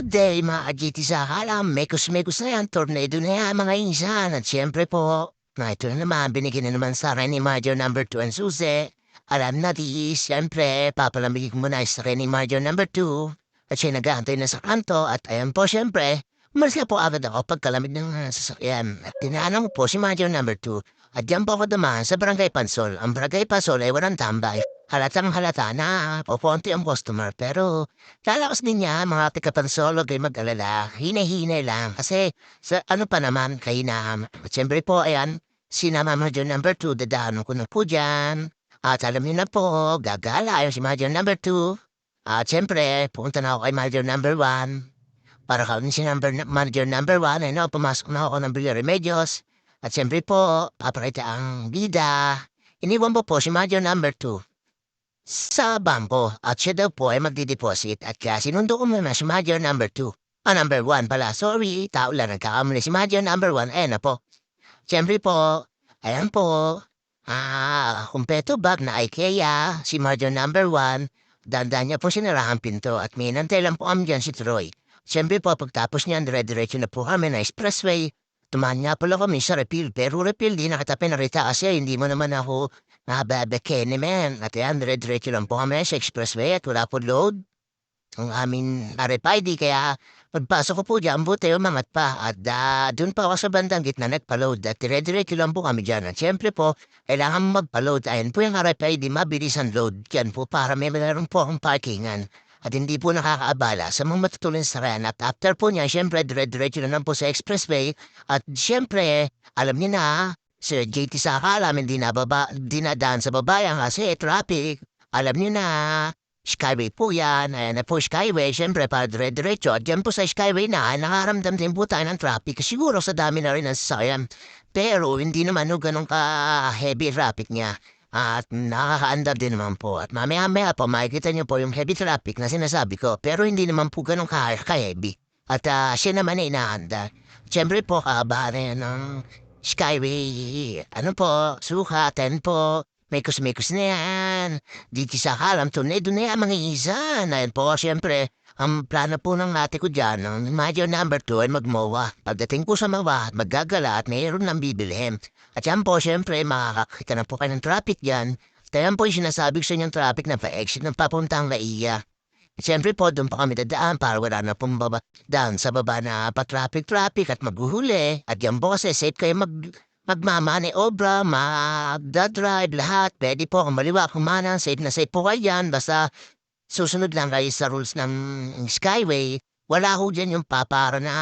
Good day mga ka-GT sa akalam, mekos-mekos na yan, tornado na yan mga insan. At siyempre po, na ito na naman, binigyan na naman sa akin ni Major number 2 ang susi. Alam na di, siyempre, papalamigin ko muna sa akin ni Major number 2. At siya nag-aantay na sa kanto at ayan po siyempre, umalis na po agad ako pagkalamig ng sasakyan. At tinanong po si Major number 2. At diyan po ako dumaan sa Barangay Pansol. Ang Barangay Pansol ay walang tambay. Halatang halata na poponti ang customer pero lalakas din niya mga tikapansolo kayo mag-alala. Hine-hine lang kasi sa ano pa naman kay na siyempre po ayan sinama Major number 2 dadaanan ko na po dyan. At alam niyo na po gagala yung si Major number 2. At siyempre pupunta na ako kay Major number 1. Para kaunin si Manager number 1 ano pumasok na ako ng Villa Remedios. At siyempre po paparita ang bida. Iniwan po si Major number 2 sa bangko at siya daw po ay magdideposit at kaya sinundo ko muna si Major number 2. Number 1 pala, sorry, tao lang nagkakamali si Major number 1, na po. Siyempre po, ayan po, kumpleto bag na IKEA, si Major number 1, dandan niya po sinara ang pinto at may nantay lang po kami dyan si Troy. Siyempre po, pagtapos niyan, dire-diretso na po kami na expressway. Tumahan nga pala kami sa refill, pero refill di nakita pinarita kasi hindi mo naman ako nababeke ni men. At yan, dire-diretso lang po kami sa expressway at wala po load. Ang aming RFID kaya pagpasok ko po dyan, buti umangat pa. At dun pa ako sa bandang gitna nagpa-load at dire-diretso lang po kami dyan. At syempre po, kailangan magpa-load. Ayan po yung RFID, mabilis ang load. Yan po para meron po akong parkingan. At hindi po nakakaabala sa mga matutulin sa ran. At after po niya, syempre, dire-diretso na lang po sa expressway. At syempre, alam niyo na, Sir JT Saka alam, hindi dinadaan sa babayan kasi traffic. Alam niyo na, Skyway po yan. Ayan na po Skyway, syempre, para dire-diretso. At yan po sa Skyway na, nakaramdam din po tayo ng traffic. Siguro sa dami na rin ng sasakyan. Pero hindi naman ganun ka-heavy traffic niya. At nakakaandar din naman po. At mamaya-maya po, makikita niyo po yung heavy traffic na sinasabi ko. Pero hindi naman po ganun ka-heavy. At siya naman ay inaandar. Siyempre po, kabahan ng Skyway. Ano po, suka, 10 po. Mekos-mekos na yan. Dito sa kalam, tornado na yan, mga isan. Ayan po, siyempre, ang plano po ng ate ko dyan, ng Major number 2 ay magmowa. Pagdating po sa mawa, maggagala at mayroon ng bibilhin. At yan po, siyempre, makakakita na po kayo ng traffic dyan. At yan po yung sinasabi ko sa inyong traffic na pa-exit ng papuntang Laiya. At siyempre po, doon pa kami dadaan para wala na pong down sa baba na pa-traffic at maghuhuli. At yan po kasi safe kayo magmamani obra, magdadrive, lahat. Pwede po kung maliwa, kumanan, safe na safe po kayo yan. Basta susunod lang kayo sa rules ng Skyway. Wala ho dyan yung para na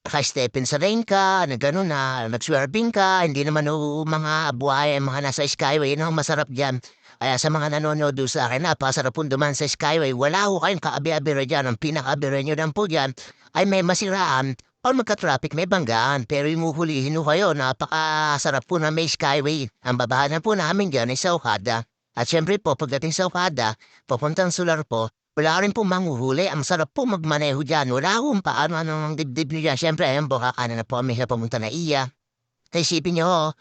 naka-stepin sa lane ka, na gano'n na nag-swerving ka. Hindi naman ho mga buhay, mga nasa Skyway, no, masarap dyan. Kaya sa mga nanonood doon sa akin, napasarap po duman sa Skyway. Wala ho kayong kaabi-abira dyan. Ang pinaka-abira nyo lang po dyan ay may masiraan o magka-traffic, may banggaan. Pero yung huhulihin ho kayo, napakasarap po na may Skyway. Ang babahanan po namin dyan ay sa Okada. At syempre po, pagdating sa Okada, papuntang Solar po, wala rin po manghuhuli. Ang sarap po magmaneho dyan. Wala akong paano ang dibdib nyo dyan. Syempre, ayun po, kakanan na po kami sa pumunta na iya. Isipin nyo,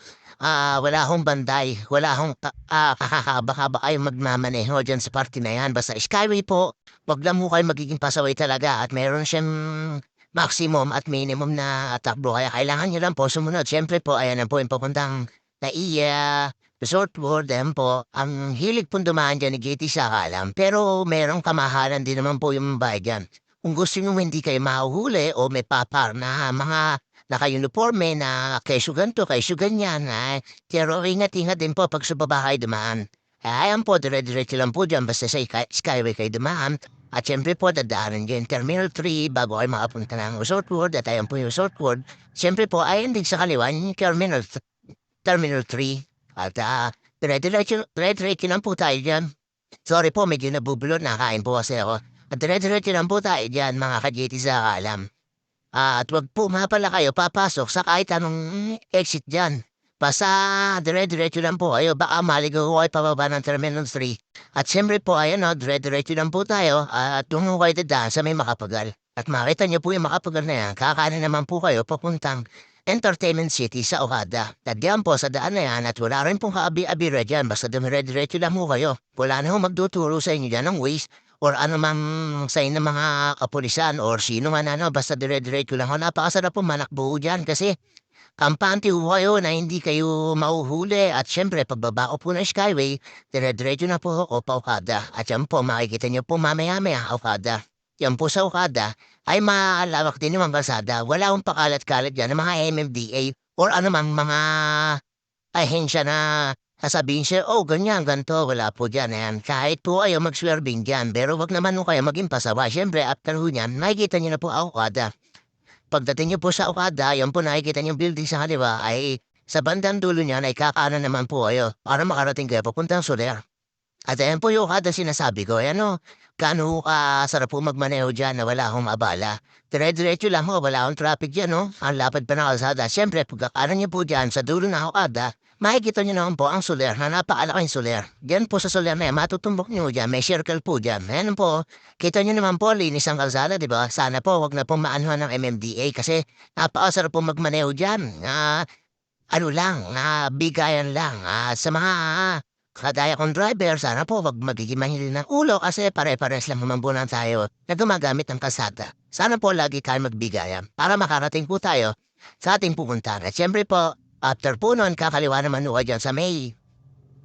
wala akong banday. Wala akong kakahaba-haba kayong magmamaneho dyan sa party na yan. Basta Skyway po, wag lang mo kayo magiging pasaway talaga at meron siyang maximum at minimum na takbo. Kaya kailangan nyo lang po sumunod. Siyempre po, ayan na po yung papuntang Naiya, Resort World, ayan po. Ang hilig pong dumaan dyan ni JT sa kalam. Pero merong kamahalan din naman po yung bayad dyan. Kung gusto nyo hindi kayo mahuhuli o may papar na mga naka-uniforme na kesyo ganito, kesyo ganyan. Pero ingat-ingat din po pag sa baba kayo dumaan. Ayan po, dire-diretso lang po dyan basta sa Skyway kayo dumaan. At syempre po, dadaanan dyan Terminal 3 bago kayo makapunta ng Resort World. At ayan po yung Resort World. Syempre po, ayan din sa kaliwa yung Terminal 3. At dire-diretso lang po tayo dyan. Sorry po, medyo nabubulot, nakain po kasi ako. At dire-diretso lang po tayo dyan, mga ka-JT sa kalam. At wag po nga pala kayo papasok sa kahit anong exit dyan. Basta dire-diretso lang po kayo. Baka maligaw ko kayo pababa ng Terminal 3. At siyempre po, ayan o, dire-diretso lang po tayo. At tungo kayo dadaan sa may Makapagal. At makita niyo po yung Makapagal na yan. Kakanan naman po kayo papuntang Entertainment City sa Okada. At diyan po sa daan na yan at wala rin pong kaabi-abira dyan. Basta dire-diretso lang po kayo. Wala na ho magduturo sa inyo dyan ng ways or ano mang sign ng mga kapulisan or sino man ano, basta dire-diretso lang ho. Napakasarap po manakbo ho diyan kasi kampante ho kayo na hindi kayo mahuhuli at siyempre pagbaba ko po ng Skyway, dire-diretso na po ako pa Okada at yan po makikita niyo po mamaya-maya Okada. Yan po sa Okada ay malawak din yung mga kalsada. Wala akong pakalat-kalat diyan ng mga MMDA or anumang mga ahensya na sasabihin siya, "Oh, ganyan, ganito." Wala po diyan, ayan. Kahit po kayo mag-swerving diyan, pero 'wag naman ho kayo maging pasaway. Siyempre after ho niyan makikita niyo na po ang Okada. Pagdating niyo po sa Okada, yan po nakikita niyong building sa kaliwa ay sa bandang dulo niyan ay kakaanan naman po kayo para makarating kayo papuntang Soler. At ayan po yung kada sinasabi ko, eh, ano, gaano kasarap po magmaneho diyan na wala akong abala. Dire-diretso lang ho, wala akong traffic diyan, no? Ang lapad pa ng kalsada. Siyempre, pagkakanan niyo po diyan sa dulo ng Okada, makikita niyo naman po ang Soler na napakalaking Soler. Diyan po sa Soler na yan, matutumbok niyo diyan, may circle po diyan. Ayan po, kita niyo naman po, linis ang kalsada, di ba? Sana po, wag na pong maanuhan ng MMDA kasi napakasarap po magmaneho diyan. Ano lang, bigayan lang, sa mga kagaya kong driver, sana po wag magiging mahina ng ulo kasi pare-pares lang naman po na tayo na gumagamit ng kalsada. Sana po lagi tayo magbigayan para makarating po tayo sa ating pupuntahan. At siyempre po, after po nun, kakaliwa naman po dyan sa may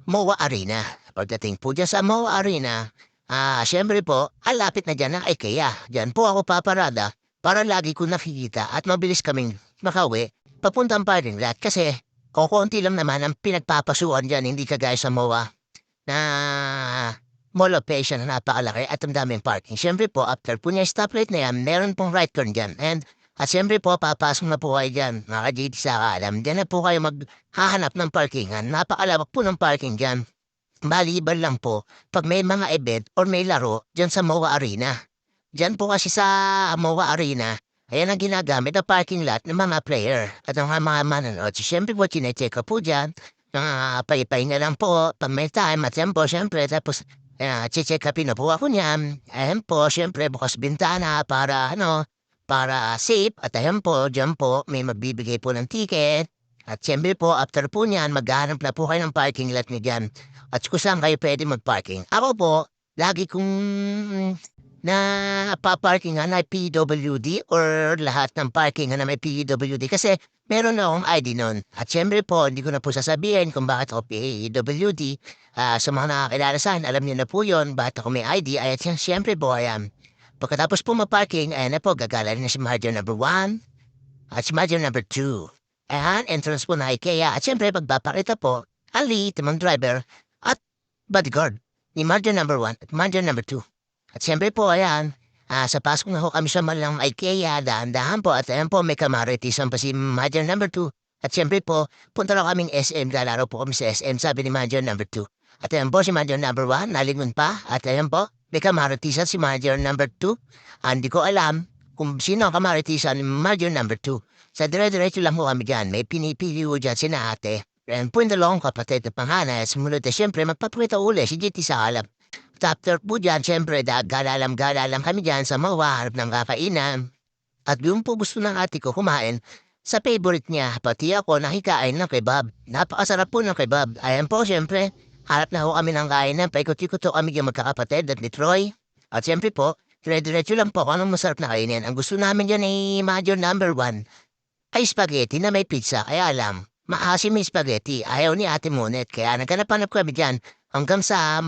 MOA Arena. Pagdating po dyan sa MOA Arena, siyempre po, alapit na dyan ang IKEA. Dyan po ako paparada para lagi ko nakikita at mabilis kaming makauwi papuntang parking lot kasi kokonti lang naman ang pinagpapasukan diyan, hindi kagaya sa MOA na mall of Asia na napakalaki at ang daming parking. Siyempre po, after po niya stoplight na yan, meron pong right turn dyan. At siyempre po, papasok na po kayo dyan, mga GT sa alam. Diyan na po kayo maghahanap ng parkingan. Napakalawak po ng parking dyan. Maliban lang po, pag may mga event or may laro dyan sa MOA Arena. Diyan po kasi sa MOA Arena, ayan ang ginagamit na parking lot ng mga player at ng mga manonood. So, siyempre po, chinecheck ko po dyan. Pay na lang po pag may time at yan po, siyempre, tapos check upin na po ako niyan. Ayan po, siyempre, bukas bintana para, para safe. At ayan po, dyan po, may magbibigay po ng ticket. At siyempre po, after po niyan, maghahanap na po kayo ng parking lot niyo dyan. At kung saan kayo pwede mag-parking. Ako po, lagi kong na paparkingan ay PWD or lahat ng parkingan na may PWD kasi meron na akong ID nun. At syempre po, hindi ko na po sasabihin kung bakit ako PWD. Sa mga nakakilala sa akin, alam niyo na po yun, bakit ako may ID. Ay, at syempre po, ayan. Pagkatapos po maparking, ayan na po, gagala rin na si Margin number 1 at si Margin number 2. Ayan, entrance po na IKEA. At syempre, pagpapakita po, ang lead, tamang driver, at bodyguard ni Margin number 1 at Margin number 2. At siyempre po, ayan, sa pasok na ho kami sa malang IKEA, dahan-dahan po, at ayan po, may kamaritisan pa si Manager number 2. At siyempre po, punta na kaming SM, lalaro po kami sa SM, sabi ni Manager number 2. At ayan po, si Manager number 1, nalingon pa, at ayan po, may kamaritisan si Manager number 2. Hindi ko alam kung sino ang kamaritisan ni Manager number 2. Sa dire-diretso lang po kami dyan, may pinipili ko dyan si ate. And po yung dalawang kapatid na panganay, sumunod na siyempre, magpapakita uli si GT sa alam. After po dyan, siyempre, galalam kami dyan sa MOA, harap ng kakainan. At yung po gusto ng ate ko kumain sa favorite niya, pati ako nakikain ng kebab. Napakasarap po ng kebab. Ayan po, siyempre, harap na ho kami ng kainan, paikot-ikot kami yung magkakapatid at ni Troy. At siyempre po, dire-diretso lang po kung anong masarap na kainin. Ang gusto namin dyan ay Major number 1 ay spaghetti na may pizza, kaya alam. Maasim yung spaghetti, ayaw ni Ate Monet, kaya naghanap-hanap kami dyan hanggang sa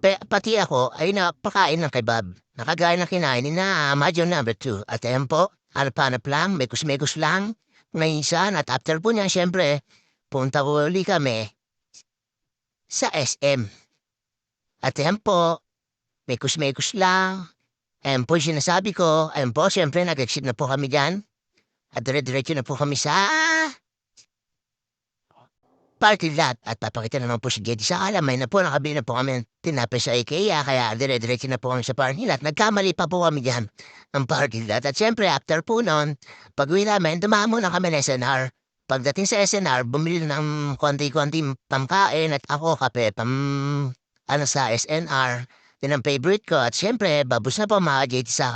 pati ako ay napakain ng kebab. Nakagaya ng kinain ni na Major number 2. At ayan po, hanap-hanap lang, mekus-mekus lang. Ngayon at after po niya, siyempre, punta ko uli kami sa SM. At ayan po, mekus-mekus lang. Ayan po yung sinasabi ko. Ayan po, siyempre, nag-exit na po kami dyan. At dire-diretso na po kami sa parking lot. At papakita naman po si Geddy sa alamay na po nakabili na po kami ng tinapay sa IKEA kaya dire-diretso na po kami sa parking lot. Nagkamali pa po kami dyan ng parking lot. At syempre after po nun, pag-uwi namin, dumaan muna kami ng SNR. Pagdating sa SNR, bumili ng konti-konti pamkain at ako kape sa SNR. Din ang favorite ko. At syempre, babus na po mga Geddy sa